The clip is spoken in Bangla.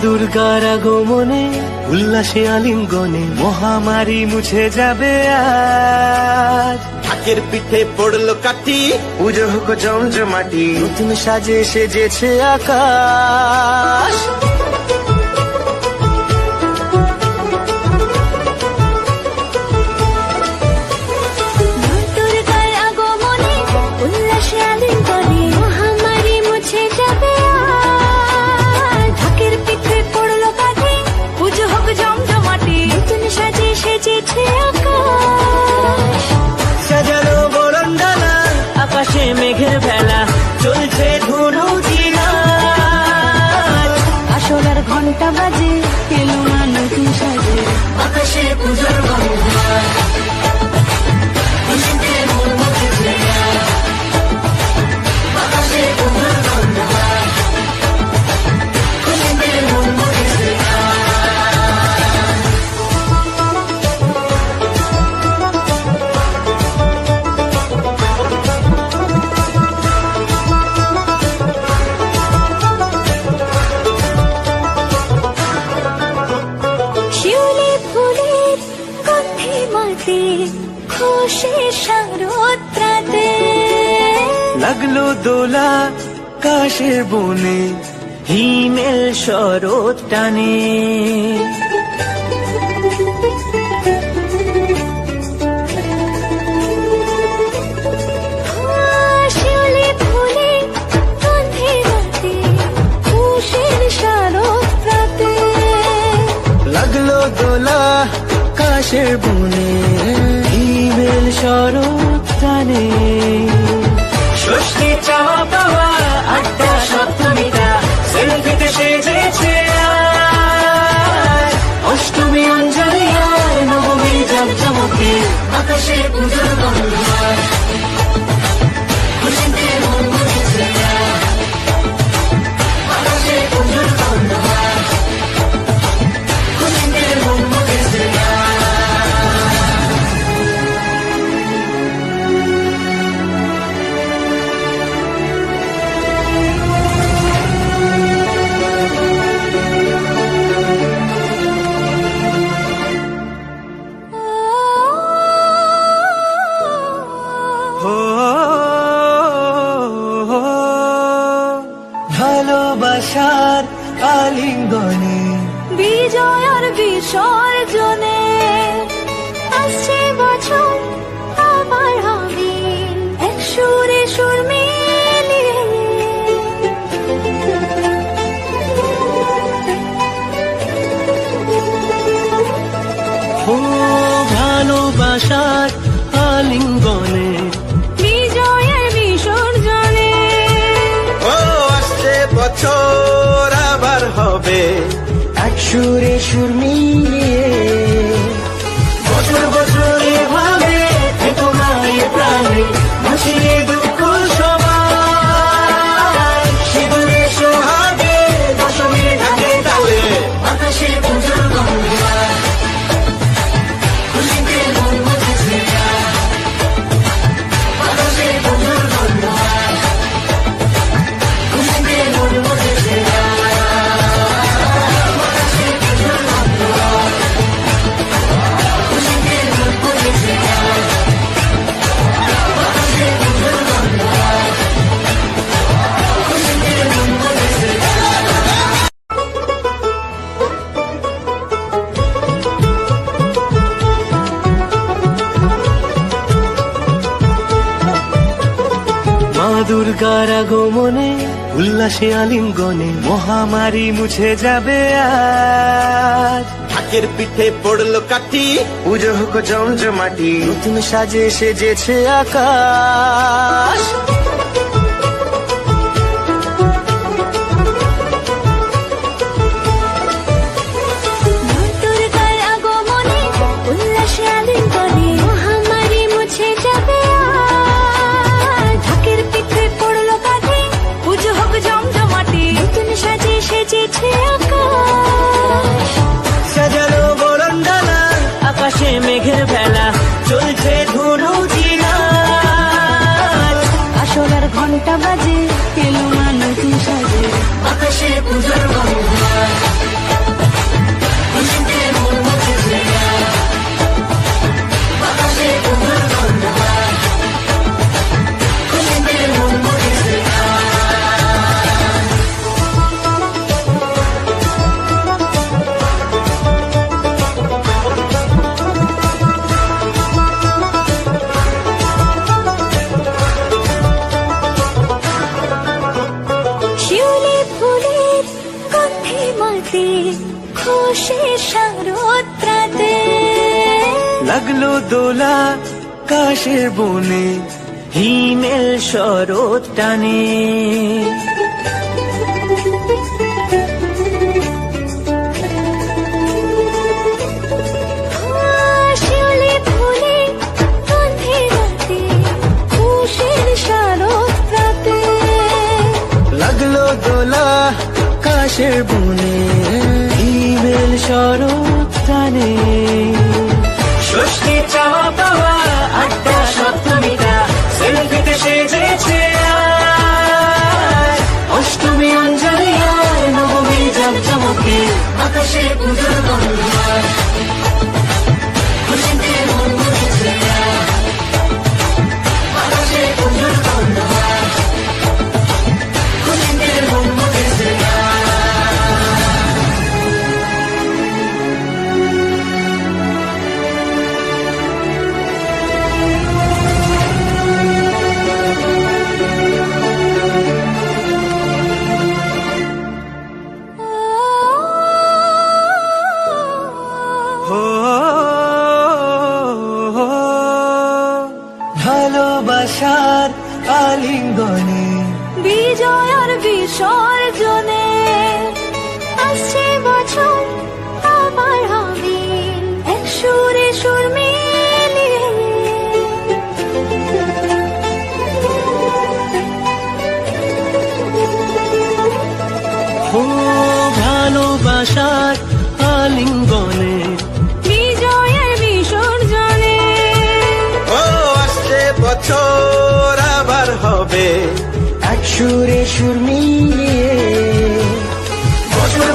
দুর্গার আগমনে উল্লাসে আলিঙ্গনে মহামারী মুছে যাবে আজ। ঢাকের পিঠে পড়লো কাঠি, পুজো হোক জমজমাটি, নতুন সাজে সেজেছে আকাশ। সাজানো বরণডালা, আকাশে মেঘের ভেলা, চলছে ধুনুচি নাচ। আসলার ঘন্টা বাজে, এলো না নতুন সাজে, আকাশে পুজোর গন্ধ, খুশিতে মন মুখেছে আজ। আকাশে পুজোর গন্ধ, খুশিতে মন মুখেছে আজ। খুশির শারদরাতে লাগলো দোলা কাশের বনে, হিমেল শরৎ টানে। শিউলি ফুলে গন্ধে রাতে, খুশির শারদরাতে লাগলো দোলা কাশের বনে, হিমেল শরৎ টানে। ষষ্ঠী চাওয়া পাওয়া আড্ডা সপ্তমীটা সেলফিতে সেজেছে আজ। অষ্টমী অঞ্জলি আর নবমী জমজমকে, আকাশে পুজোর গন্ধ, খুশিতে মন মুখেছে আজ। আকাশে পুজোর গন্ধ, খুশিতে মন মুখেছে আজ। ভালোবাসার আলিঙ্গনে, বিজয় আর বিসর্জনে আসছে বছর আবার হবে, এক সুরে সুর মিলিয়ে ও ভালোবাসার আলিঙ্গনে, বিজয় আর বিসর্জনে ও আসছে বছর আবার হবে, এক সুরে সুর মিলিয়ে। বছর বছর এভাবে থেকো না এ প্রাণে, মুছিয়ে দুঃখ সবাই। সিঁদুরে সোহাগে দশমীর ঢাকে তালে, আকাশে পুজোর গন্ধ, খুশিতে মন মুখেছে আজ। আকাশে পুজোর গন্ধ, খুশিতে মন মুখেছে আজ। আকাশে পুজোর গন্ধ, খুশিতে মন মুখেছে আজ। আকাশে পুজোর গন্ধ, খুশিতে মন মুখেছে আজ। মা দুর্গার আগমনে উল্লাসে আলিঙ্গনে মহামারী মুছে যাবে আজ। ঢাকের পিঠে পড়লো কাঠি, পুজো হোক জমজমাটি, নতুন সাজে সেজেছে আকাশ। দুর্গার আগমনে উল্লাসে আলিঙ্গনে মহামারী মুছে যাবে আজ। ঢাকের পিঠে পড়লো কাঠি, পুজো হোক জমজমাটি, নতুন সাজে সেজেছে আকাশ। সাজানো বরণডালা, আকাশে মেঘ মেঘের বেলা চলছে ধুনু জিনাত। আসলার ঘন্টা বাজে এলো না নতুন সাজে আকাশে পুজোর বন্ধন খুশিতে মন মুখেছে আকাশে পুজোর বন্ধন খুশিতে মন মুখেছে শিউলি ফুলের গন্ধে মাতে খুশি শারদ রাতে লাগলো দোলা কাশের বনে হিমেল শরৎ টানে। শিউলি ফুলের গন্ধে মাতে খুশির শারদ রাতে লাগলো দোলা কাশের বনে হিমেল শরৎ টানে। ষষ্ঠী চাওয়া পাওয়া আড্ডা সপ্তমীটা সেলফিতে সেজেছে আজ। অষ্টমী অঞ্জলি আর নবমী জমজমকে আকাশে পুজোর বন্ধন খুশিতে মন মুখেছে আকাশে পুজোর বন্ধন খুশিতে মন মুখেছে হো ভালোবাসার আলিঙ্গনে বিজয় আর বিসর্জনে আসছে বছর আবার হবে এক সুরে সুর মিলিয়ে হো ভালোবাসার আলিঙ্গনে বিজয় আর বিসর্জনে ও আসছে বছর আবার হবে এক সুরে সুর মিলিয়ে বছর